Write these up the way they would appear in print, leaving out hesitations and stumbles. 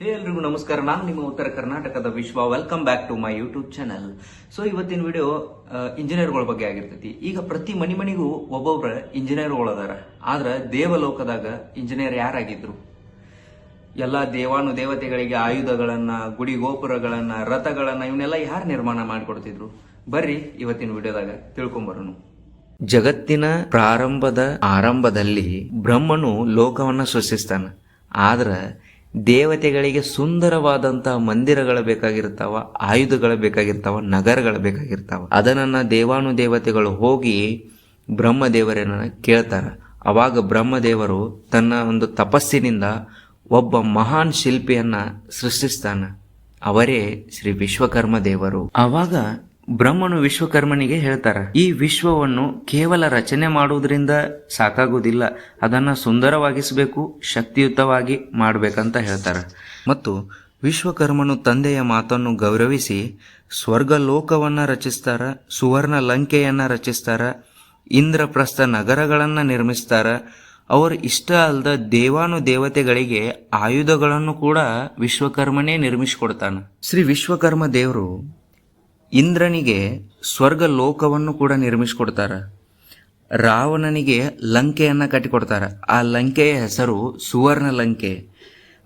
ಎಲ್ರಿಗೂ ನಮಸ್ಕಾರ. ನಾನು ನಿಮ್ಮ ಉತ್ತರ ಕರ್ನಾಟಕದ Vishwa. Welcome back to my YouTube channel. So ಇವತ್ತಿನ ವಿಡಿಯೋ ಇಂಜಿನಿಯರ್ಗಳ ಬಗ್ಗೆ ಆಗಿರ್ತೈತಿ. ಈಗ ಪ್ರತಿ ಮನಿಗೂ ಒಬ್ಬೊಬ್ರ ಇಂಜಿನಿಯರ್ಗಳು ಅದಾರ. ಆದ್ರ ದೇವಲೋಕದಾಗ ಇಂಜಿನಿಯರ್ ಯಾರಾಗಿದ್ರು? ಎಲ್ಲಾ ದೇವಾನು ದೇವತೆಗಳಿಗೆ ಆಯುಧಗಳನ್ನ, ಗುಡಿ ಗೋಪುರಗಳನ್ನ, ರಥಗಳನ್ನ ಇವನ್ನೆಲ್ಲ ಯಾರು ನಿರ್ಮಾಣ ಮಾಡಿಕೊಡ್ತಿದ್ರು? ಬರ್ರಿ ಇವತ್ತಿನ ವಿಡಿಯೋದಾಗ ತಿಳ್ಕೊಂಬರೋಣ. ಜಗತ್ತಿನ ಆರಂಭದಲ್ಲಿ ಬ್ರಹ್ಮನು ಲೋಕವನ್ನ ಸೃಷ್ಟಿಸ್ತಾನ. ಆದ್ರ ದೇವತೆಗಳಿಗೆ ಸುಂದರವಾದಂತಹ ಮಂದಿರಗಳು ಬೇಕಾಗಿರ್ತಾವ, ಆಯುಧಗಳು ಬೇಕಾಗಿರ್ತಾವ, ನಗರಗಳು ಬೇಕಾಗಿರ್ತಾವ. ಅದನ್ನ ದೇವಾನು ದೇವತೆಗಳು ಹೋಗಿ ಬ್ರಹ್ಮದೇವರನ್ನ ಕೇಳ್ತಾರ. ಅವಾಗ ಬ್ರಹ್ಮದೇವರು ತನ್ನ ಒಂದು ತಪಸ್ಸಿನಿಂದ ಒಬ್ಬ ಮಹಾನ್ ಶಿಲ್ಪಿಯನ್ನ ಸೃಷ್ಟಿಸ್ತಾನ. ಅವರೇ ಶ್ರೀ ವಿಶ್ವಕರ್ಮ ದೇವರು. ಅವಾಗ ಬ್ರಹ್ಮನು ವಿಶ್ವಕರ್ಮನಿಗೆ ಹೇಳ್ತಾರ, ಈ ವಿಶ್ವವನ್ನು ಕೇವಲ ರಚನೆ ಮಾಡುವುದರಿಂದ ಸಾಕಾಗುವುದಿಲ್ಲ, ಅದನ್ನ ಸುಂದರವಾಗಿಸಬೇಕು, ಶಕ್ತಿಯುತವಾಗಿ ಮಾಡ್ಬೇಕಂತ ಹೇಳ್ತಾರ. ಮತ್ತು ವಿಶ್ವಕರ್ಮನು ತಂದೆಯ ಮಾತನ್ನು ಗೌರವಿಸಿ ಸ್ವರ್ಗಲೋಕವನ್ನ ರಚಿಸ್ತಾರ, ಸುವರ್ಣ ಲಂಕೆಯನ್ನ ರಚಿಸ್ತಾರ, ಇಂದ್ರಪ್ರಸ್ಥ ನಗರಗಳನ್ನ ನಿರ್ಮಿಸ್ತಾರ. ಅವರು ಇಷ್ಟ ಅಲ್ಲದ ದೇವಾನು ದೇವತೆಗಳಿಗೆ ಆಯುಧಗಳನ್ನು ಕೂಡ ವಿಶ್ವಕರ್ಮನೇ ನಿರ್ಮಿಸಿಕೊಡ್ತಾನ. ಶ್ರೀ ವಿಶ್ವಕರ್ಮ ದೇವರು ಇಂದ್ರನಿಗೆ ಸ್ವರ್ಗ ಲೋಕವನ್ನು ಕೂಡ ನಿರ್ಮಿಸಿಕೊಡ್ತಾರ. ರಾವಣನಿಗೆ ಲಂಕೆಯನ್ನ ಕಟ್ಟಿಕೊಡ್ತಾರ. ಆ ಲಂಕೆಯ ಹೆಸರು ಸುವರ್ಣ ಲಂಕೆ.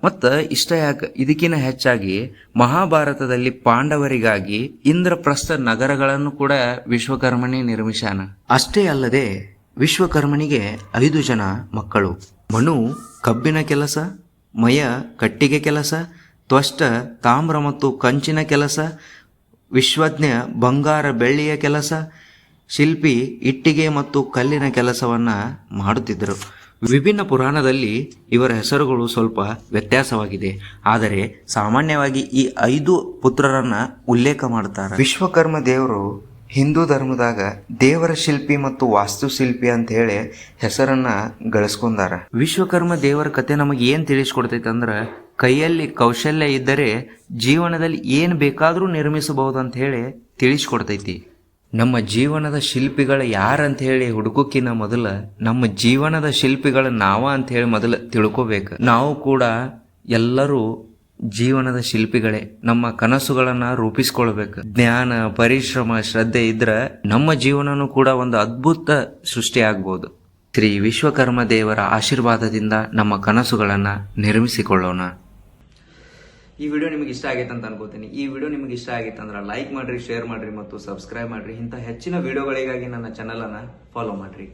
ಮತ್ತು ಇಷ್ಟ ಯಾಕೆ, ಇದಕ್ಕಿಂತ ಹೆಚ್ಚಾಗಿ ಮಹಾಭಾರತದಲ್ಲಿ ಪಾಂಡವರಿಗಾಗಿ ಇಂದ್ರಪ್ರಸ್ಥ ನಗರಗಳನ್ನು ಕೂಡ ವಿಶ್ವಕರ್ಮನೇ ನಿರ್ಮಿಸಾನ. ಅಷ್ಟೇ ಅಲ್ಲದೆ ವಿಶ್ವಕರ್ಮನಿಗೆ 5 ಜನ ಮಕ್ಕಳು. ಮನು ಕಬ್ಬಿನ ಕೆಲಸ, ಮಯ ಕಟ್ಟಿಗೆ ಕೆಲಸ, ತ್ವಷ್ಟ ತಾಮ್ರ ಮತ್ತು ಕಂಚಿನ ಕೆಲಸ, ವಿಶ್ವಜ್ಞ ಬಂಗಾರ ಬೆಳ್ಳಿಯ ಕೆಲಸ, ಶಿಲ್ಪಿ ಇಟ್ಟಿಗೆ ಮತ್ತು ಕಲ್ಲಿನ ಕೆಲಸವನ್ನ ಮಾಡುತ್ತಿದ್ದರು. ವಿಭಿನ್ನ ಪುರಾಣದಲ್ಲಿ ಇವರ ಹೆಸರುಗಳು ಸ್ವಲ್ಪ ವ್ಯತ್ಯಾಸವಾಗಿದೆ. ಆದರೆ ಸಾಮಾನ್ಯವಾಗಿ ಈ 5 ಪುತ್ರರನ್ನ ಉಲ್ಲೇಖ ಮಾಡ್ತಾರೆ. ವಿಶ್ವಕರ್ಮ ದೇವರು ಹಿಂದೂ ಧರ್ಮದಾಗ ದೇವರ ಶಿಲ್ಪಿ ಮತ್ತು ವಾಸ್ತುಶಿಲ್ಪಿ ಅಂತ ಹೇಳಿ ಹೆಸರನ್ನ ಗಳಿಸ್ಕೊಂಡಾರ. ವಿಶ್ವಕರ್ಮ ದೇವರ ಕತೆ ನಮಗೆ ಏನ್ ತಿಳಿಸ್ಕೊಡ್ತೈತೆ ಅಂದ್ರ, ಕೈಯಲ್ಲಿ ಕೌಶಲ್ಯ ಇದ್ದರೆ ಜೀವನದಲ್ಲಿ ಏನ್ ಬೇಕಾದ್ರೂ ನಿರ್ಮಿಸಬಹುದು ಅಂತ ಹೇಳಿ ತಿಳಿಸ್ಕೊಡ್ತೈತಿ. ನಮ್ಮ ಜೀವನದ ಶಿಲ್ಪಿಗಳು ಯಾರಂತ ಹೇಳಿ ಹುಡುಕೋಕಿನ ಮೊದಲ ನಮ್ಮ ಜೀವನದ ಶಿಲ್ಪಿಗಳು ನಾವ ಅಂತ ಹೇಳಿ ಮೊದಲು ತಿಳ್ಕೋಬೇಕು. ನಾವು ಕೂಡ ಎಲ್ಲರೂ ಜೀವನದ ಶಿಲ್ಪಿಗಳೇ. ನಮ್ಮ ಕನಸುಗಳನ್ನ ರೂಪಿಸ್ಕೊಳ್ಬೇಕು. ಜ್ಞಾನ, ಪರಿಶ್ರಮ, ಶ್ರದ್ಧೆ ಇದ್ರ ನಮ್ಮ ಜೀವನನೂ ಕೂಡ ಒಂದು ಅದ್ಭುತ ಸೃಷ್ಟಿ ಆಗ್ಬೋದು. ಶ್ರೀ ವಿಶ್ವಕರ್ಮ ದೇವರ ಆಶೀರ್ವಾದದಿಂದ ನಮ್ಮ ಕನಸುಗಳನ್ನ ನಿರ್ಮಿಸಿಕೊಳ್ಳೋಣ. ಈ ವಿಡಿಯೋ ನಿಮಗೆ ಇಷ್ಟ ಆಗೈತೆ ಅಂತ ಅನ್ಕೋತೀನಿ. ಈ ವಿಡಿಯೋ ನಿಮಗೆ ಇಷ್ಟ ಆಗೈತೆ ಅಂದ್ರೆ ಲೈಕ್ ಮಾಡ್ರಿ, ಶೇರ್ ಮಾಡ್ರಿ ಮತ್ತು ಸಬ್ಸ್ಕ್ರೈಬ್ ಮಾಡ್ರಿ. ಇಂಥ ಹೆಚ್ಚಿನ ವಿಡಿಯೋಗಳಿಗಾಗಿ ನನ್ನ ಚಾನಲ್ ಅನ್ನ ಫಾಲೋ ಮಾಡ್ರಿ.